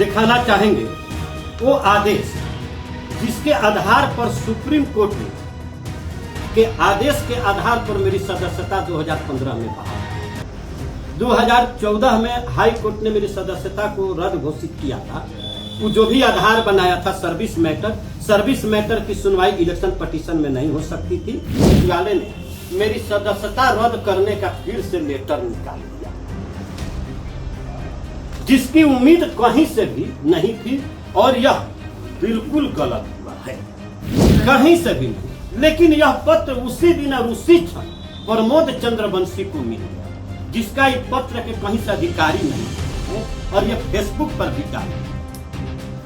दिखाना चाहेंगे वो आदेश जिसके आधार पर सुप्रीम कोर्ट ने के आदेश के आधार पर मेरी सदस्यता 2015 में बहाल। 2014 में हाई कोर्ट ने मेरी सदस्यता को रद्द घोषित किया था। वो जो भी आधार बनाया था सर्विस मैटर की सुनवाई इलेक्शन पटिशन में नहीं हो सकती थी। न्यायालय ने मेरी सदस्यता रद्द करने का फिर से लेटर निकाल दिया, जिसकी उम्मीद कहीं से भी नहीं थी और यह बिल्कुल गलत हुआ है, कहीं से भी नहीं। लेकिन यह पत्र उसी दिन और उसी क्षण प्रमोद चंद्रवंशी को मिल गया, जिसका इस पत्र के कहीं से अधिकारी नहीं है और यह फेसबुक पर भी डाला।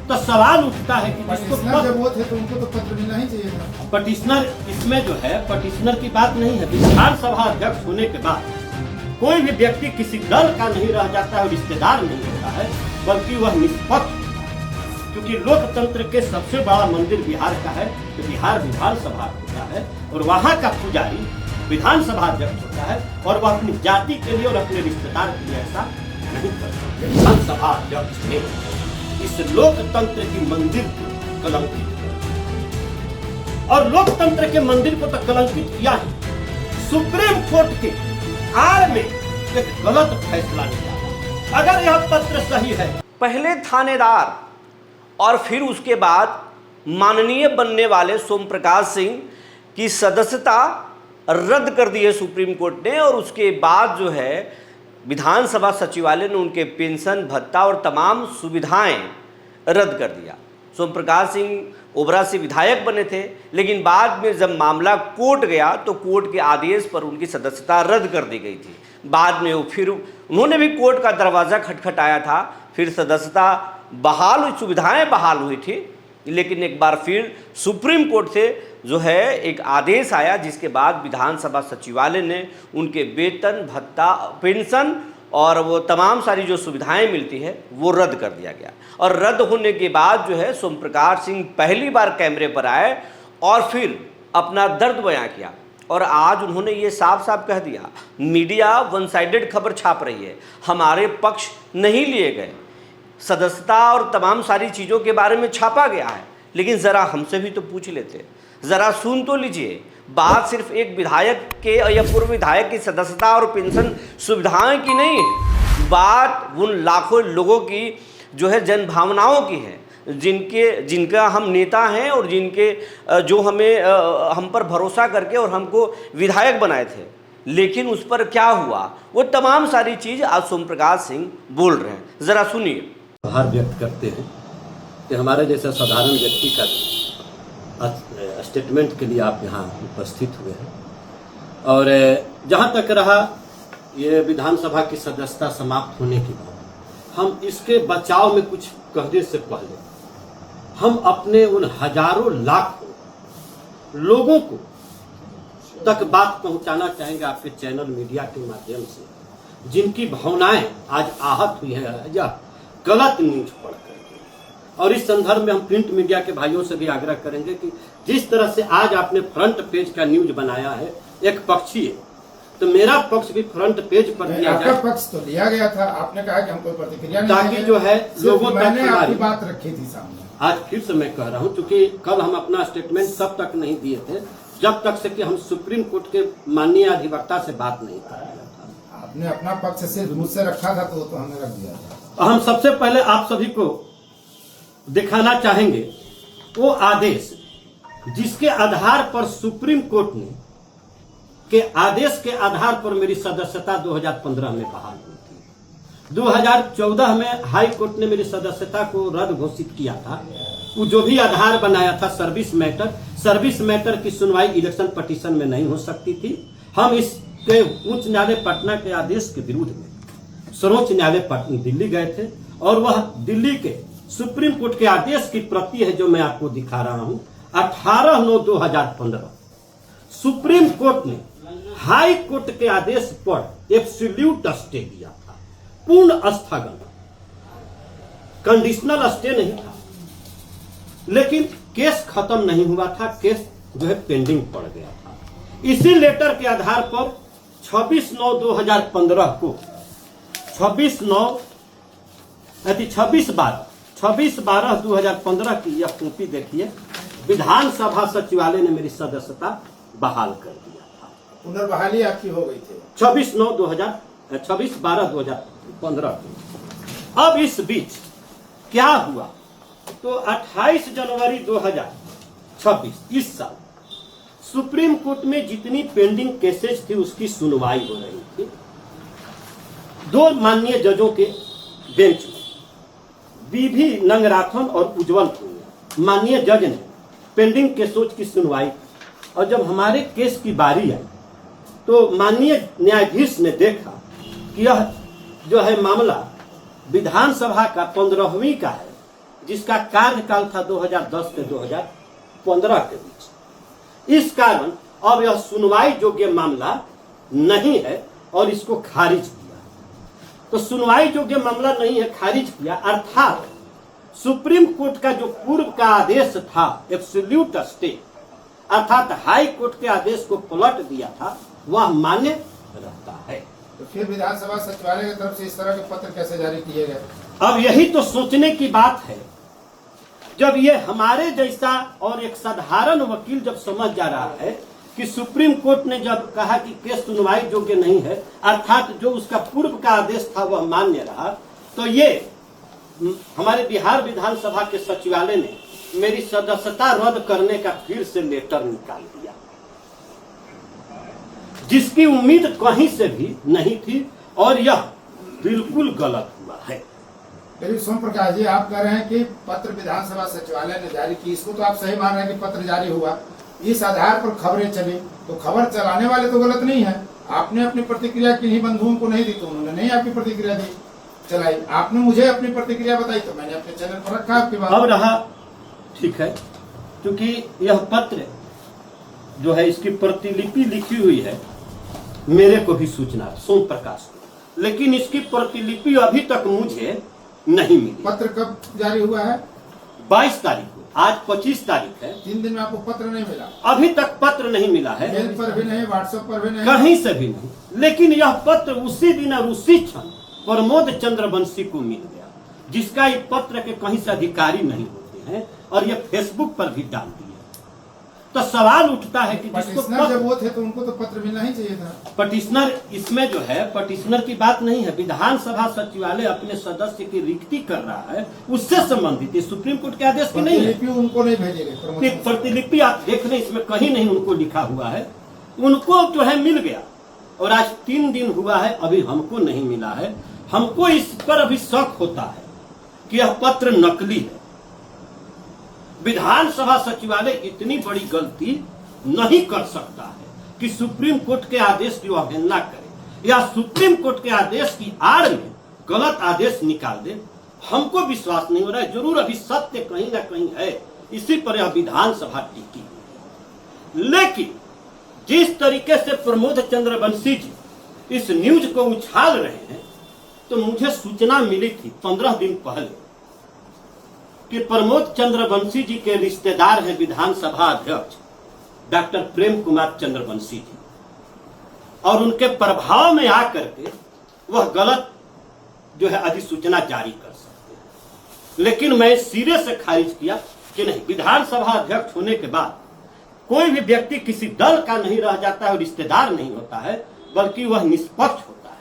तो सवाल उठता है कि जिसको जब वो थे तो उनको तो पत्र मिलना ही चाहिए था। पटिशनर इसमें जो है पटिशनर की बात नहीं है। विधानसभा अध्यक्ष होने के बाद कोई भी व्यक्ति किसी दल का नहीं रह जाता है और रिश्तेदार नहीं होता है, बल्कि वह निष्पक्ष, क्योंकि लोकतंत्र के सबसे बड़ा मंदिर बिहार का है, तो बिहार विधानसभा होता है और वहाँ का पुजारी विधानसभा अध्यक्ष होता है और वह अपनी जाति के लिए और अपने रिश्तेदार के लिए ऐसा नहीं कर सकते। विधानसभा अध्यक्ष ने इस लोकतंत्र की मंदिर को कलंकित किया और लोकतंत्र के मंदिर को तो कलंकित किया है। सुप्रीम कोर्ट के आड़ में एक गलत फैसला लिया। अगर यह पत्र सही है, पहले थानेदार और फिर उसके बाद माननीय बनने वाले सोम प्रकाश सिंह की सदस्यता रद्द कर दी है सुप्रीम कोर्ट ने, और उसके बाद जो है विधानसभा सचिवालय ने उनके पेंशन भत्ता और तमाम सुविधाएं रद्द कर दिया। सोम प्रकाश सिंह ओबरा से विधायक बने थे, लेकिन बाद में जब मामला कोर्ट गया तो कोर्ट के आदेश पर उनकी सदस्यता रद्द कर दी गई थी। बाद में वो फिर उन्होंने भी कोर्ट का दरवाज़ा खटखटाया था, फिर सदस्यता बहाल हुई, सुविधाएं बहाल हुई थी। लेकिन एक बार फिर सुप्रीम कोर्ट से जो है एक आदेश आया, जिसके बाद विधानसभा सचिवालय ने उनके वेतन भत्ता पेंशन और वो तमाम सारी जो सुविधाएं मिलती है वो रद्द कर दिया गया। और रद्द होने के बाद जो है सोम प्रकाश सिंह पहली बार कैमरे पर आए और फिर अपना दर्द बयां किया, और आज उन्होंने ये साफ साफ कह दिया, मीडिया वन साइडेड खबर छाप रही है, हमारे पक्ष नहीं लिए गए, सदस्यता और तमाम सारी चीज़ों के बारे में छापा गया है, लेकिन ज़रा हमसे भी तो पूछ लेते, ज़रा सुन तो लीजिए। बात सिर्फ एक विधायक के या पूर्व विधायक की सदस्यता और पेंशन सुविधाएं की नहीं है, बात उन लाखों लोगों की जो है जन भावनाओं की है, जिनका हम नेता हैं और जिनके जो हम पर भरोसा करके और हमको विधायक बनाए थे। लेकिन उस पर क्या हुआ, वो तमाम सारी चीज़ आज सोम प्रकाश सिंह बोल रहे हैं, ज़रा सुनिए। आभार व्यक्त करते हैं कि हमारे जैसे साधारण व्यक्ति का स्टेटमेंट के लिए आप यहाँ उपस्थित हुए हैं। और जहाँ तक रहा ये विधानसभा की सदस्यता समाप्त होने की बात, हम इसके बचाव में कुछ कहने से पहले हम अपने उन हजारों लाखों लोगों को तक बात पहुंचाना चाहेंगे आपके चैनल मीडिया के माध्यम से, जिनकी भावनाएं आज आहत हुई है या गलत न्यूज पढ़ करके। और इस संदर्भ में हम प्रिंट मीडिया के भाइयों से भी आग्रह करेंगे कि जिस तरह से आज आपने फ्रंट पेज का न्यूज बनाया है एक पक्षीय, तो मेरा पक्ष भी फ्रंट पेज पर दिया जाए। आपका पक्ष तो लिया गया था, आपने कहा कि हम कोई प्रतिक्रिया नहीं, ताकि जो है लोगों तक हमारी बात रखी थी सामने। आज फिर से मैं कह रहा हूं, क्योंकि कल हम अपना स्टेटमेंट तब तक नहीं दिए थे जब तक से कि हम सुप्रीम कोर्ट के माननीय अधिवक्ता से बात नहीं कर रहे था। आपने अपना पक्ष सिर्फ मुझसे रखा था तो हमने रख दिया था। हम सबसे पहले आप सभी को दिखाना चाहेंगे वो आदेश जिसके आधार पर सुप्रीम कोर्ट ने के आदेश के आधार पर मेरी सदस्यता 2015 में बहाल हुई थी। 2014 में हाई कोर्ट ने मेरी सदस्यता को रद्द घोषित किया था। वो जो भी आधार बनाया था सर्विस मैटर की सुनवाई इलेक्शन पटिशन में नहीं हो सकती थी। हम इसके उच्च न्यायालय पटना के आदेश के विरुद्ध में सर्वोच्च न्यायालय पटना दिल्ली गए थे, और वह दिल्ली के सुप्रीम कोर्ट के आदेश की प्रति है जो मैं आपको दिखा रहा हूं। 18/9/2015 सुप्रीम कोर्ट ने हाई कोर्ट के आदेश पर एब्सोल्यूट स्टे दिया था, पूर्ण स्थगन, कंडीशनल स्टे नहीं था। लेकिन केस खत्म नहीं हुआ था, केस जो है पेंडिंग पड़ गया था। इसी लेटर के आधार पर 26/9/2015 को 26 बार 26/12/2015 की यह कॉपी देखिए। विधानसभा सचिवालय ने मेरी सदस्यता बहाल कर दिया था। पुनर्बहाली आपकी हो गई थी 26/12/2015 को। अब इस बीच क्या हुआ, तो 28 जनवरी 2026 इस साल सुप्रीम कोर्ट में जितनी पेंडिंग केसेस थी उसकी सुनवाई हो रही थी। दो माननीय जजों के बेंच में बीवी नंगराथन और उज्जवल पुनिया माननीय जज ने पेंडिंग केसों की सुनवाई की। और जब हमारे केस की बारी आई तो माननीय न्यायाधीश ने देखा कि यह जो है मामला विधानसभा का 15वीं का है, जिसका कार्यकाल था 2010 से 2015 के बीच। इस कारण अब यह सुनवाई योग्य मामला नहीं है और इसको खारिज किया। तो सुनवाई योग्य मामला नहीं है, खारिज किया, अर्थात सुप्रीम कोर्ट का जो पूर्व का आदेश था एब्सोल्यूट स्टे, अर्थात हाई कोर्ट के आदेश को पलट दिया था, वह मान्य रहता है। तो फिर विधानसभा सचिवालय की तरफ से इस तरह के पत्र कैसे जारी किए गए? अब यही तो सोचने की बात है। जब ये हमारे जैसा और एक साधारण वकील जब समझ जा रहा है कि सुप्रीम कोर्ट ने जब कहा कि केस सुनवाई योग्य नहीं है, अर्थात जो उसका पूर्व का आदेश था वह मान्य रहा, तो ये हमारे बिहार विधानसभा के सचिवालय ने मेरी सदस्यता रद्द करने का फिर से लेटर निकाल दिया, जिसकी उम्मीद कहीं से भी नहीं थी और यह बिल्कुल गलत हुआ है। लेकिन सोम प्रकाश जी, आप कह रहे हैं कि पत्र विधानसभा सचिवालय ने जारी की, इसको तो आप सही मान रहे हैं कि पत्र जारी हुआ, इस आधार पर खबरें चली, तो खबर चलाने वाले तो गलत नहीं है। आपने अपनी प्रतिक्रिया किन्हीं बंधुओं को नहीं दी तो उन्होंने नहीं आपकी प्रतिक्रिया दी चलाई, आपने मुझे अपनी प्रतिक्रिया बताई तो मैंने अपने चैनल पर रखा आपकी बात। अब रहा ठीक है, क्योंकि यह पत्र जो है इसकी प्रतिलिपि लिखी हुई है मेरे को भी सूचना सोम प्रकाश को, लेकिन इसकी प्रतिलिपि अभी तक मुझे नहीं मिली। पत्र कब जारी हुआ है? 22 तारीख को, आज 25 तारीख है। 3 दिन में आपको पत्र नहीं मिला? अभी तक पत्र नहीं मिला है, मेल पर भी नहीं, व्हाट्सएप पर भी नहीं, कहीं से भी नहीं। लेकिन यह पत्र उसी दिन और उसी क्षण प्रमोद चंद्रवंशी को मिल गया, जिसका ये पत्र के कहीं से अधिकारी नहीं होते हैं और ये फेसबुक पर भी डाल दिया। तो सवाल उठता है कि जिसको पटिशनर जब वो थे तो उनको तो पत्र मिलना ही चाहिए था। पटिशनर, इसमें जो है पटिशनर की बात नहीं है, विधानसभा सचिवालय अपने सदस्य की रिक्ति कर रहा है, उससे संबंधित, सुप्रीम कोर्ट के आदेश की नहीं है। प्रतिलिपि उनको नहीं भेजे गए, प्रतिलिपि आप देख रहे, इसमें कहीं नहीं उनको लिखा हुआ है। उनको जो है मिल गया और आज 3 दिन हुआ है, अभी हमको नहीं मिला है। हमको इस पर अभी शक होता है कि यह पत्र नकली है। विधानसभा सचिवालय इतनी बड़ी गलती नहीं कर सकता है कि सुप्रीम कोर्ट के आदेश की अवहेलना करे या सुप्रीम कोर्ट के आदेश की आड़ में गलत आदेश निकाल दे। हमको विश्वास नहीं हो रहा है, जरूर अभी सत्य कहीं ना कहीं है, इसी पर यह विधानसभा टिकी हुई है। लेकिन जिस तरीके से प्रमोद चंद्रवंशी जी इस न्यूज को उछाल रहे हैं, तो मुझे सूचना मिली थी 15 दिन पहले कि प्रमोद चंद्रवंशी जी के रिश्तेदार हैं विधानसभा अध्यक्ष डॉक्टर प्रेम कुमार चंद्रवंशी जी, और उनके प्रभाव में आकर के वह गलत जो है अधिसूचना जारी कर सकते हैं। लेकिन मैं सिरे से खारिज किया कि नहीं, विधानसभा अध्यक्ष होने के बाद कोई भी व्यक्ति किसी दल का नहीं रह जाता है और रिश्तेदार नहीं होता है, बल्कि वह निष्पक्ष होता है।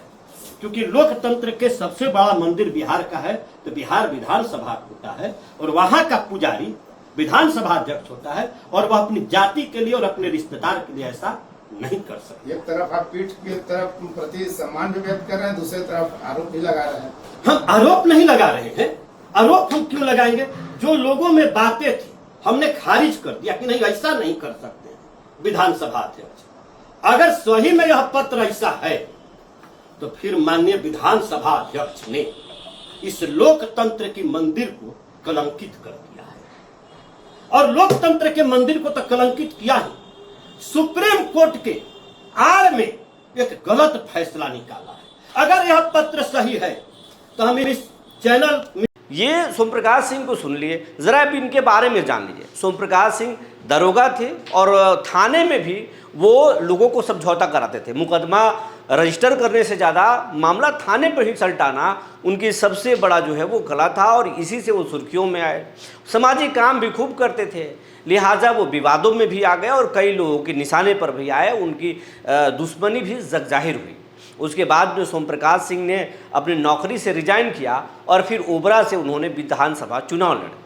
क्योंकि लोकतंत्र के सबसे बड़ा मंदिर बिहार का है, तो बिहार विधानसभा होता है और वहां का पुजारी विधानसभा अध्यक्ष होता है, और वह अपनी जाति के लिए और अपने रिश्तेदार के लिए ऐसा नहीं कर सकते। एक तरफ आप पीठ की तरफ प्रति सम्मान भी व्यक्त कर रहे हैं, दूसरी तरफ आरोप भी लगा रहे हैं। हम आरोप नहीं लगा रहे हैं। आरोप हम क्यों लगाएंगे? जो लोगों में बातें थी हमने खारिज कर दिया कि नहीं, ऐसा नहीं कर सकते विधानसभा अध्यक्ष। अगर सही में यह पत्र ऐसा है तो फिर माननीय विधानसभा अध्यक्ष ने इस लोकतंत्र की मंदिर को कलंकित कर दिया है, और लोकतंत्र के मंदिर को तो कलंकित किया ही, सुप्रीम कोर्ट के आड़ में एक गलत फैसला निकाला है। अगर यह पत्र सही है तो हम इस चैनल में ये सोम प्रकाश सिंह को सुन लिए, जरा अब इनके बारे में जान लीजिए। सोम प्रकाश सिंह दरोगा थे और थाने में भी वो लोगों को समझौता कराते थे, मुकदमा रजिस्टर करने से ज़्यादा मामला थाने पर ही सलटाना उनकी सबसे बड़ा जो है वो कला था और इसी से वो सुर्खियों में आए। सामाजिक काम भी खूब करते थे, लिहाजा वो विवादों में भी आ गए और कई लोगों के निशाने पर भी आए, उनकी दुश्मनी भी जगजाहिर हुई। उसके बाद में सोम प्रकाश सिंह ने अपनी नौकरी से रिजाइन किया और फिर ओबरा से उन्होंने विधानसभा चुनाव लड़े।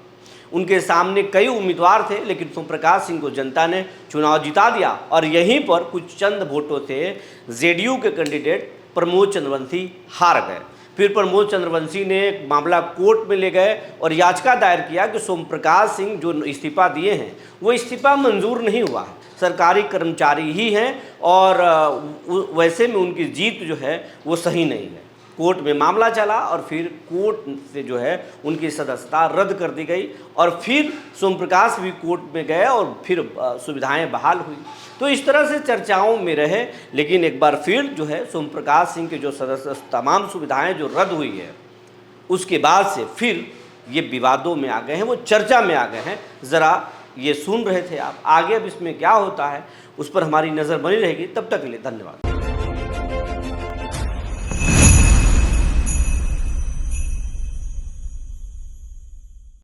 उनके सामने कई उम्मीदवार थे, लेकिन सोम प्रकाश सिंह को जनता ने चुनाव जिता दिया और यहीं पर कुछ चंद वोटों से जेडीयू के कैंडिडेट प्रमोद चंद्रवंशी हार गए। फिर प्रमोद चंद्रवंशी ने एक मामला कोर्ट में ले गए और याचिका दायर किया कि सोम प्रकाश सिंह जो इस्तीफा दिए हैं वो इस्तीफा मंजूर नहीं हुआ है, सरकारी कर्मचारी ही हैं और वैसे में उनकी जीत जो है वो सही नहीं है। कोर्ट में मामला चला और फिर कोर्ट से जो है उनकी सदस्यता रद्द कर दी गई और फिर सोम प्रकाश भी कोर्ट में गए और फिर सुविधाएं बहाल हुई। तो इस तरह से चर्चाओं में रहे, लेकिन एक बार फिर जो है सोम प्रकाश सिंह के जो सदस्य तमाम सुविधाएं जो रद्द हुई है उसके बाद से फिर ये विवादों में आ गए हैं, वो चर्चा में आ गए हैं। ज़रा ये सुन रहे थे आप, आगे अब इसमें क्या होता है उस पर हमारी नज़र बनी रहेगी। तब तक के लिए धन्यवाद।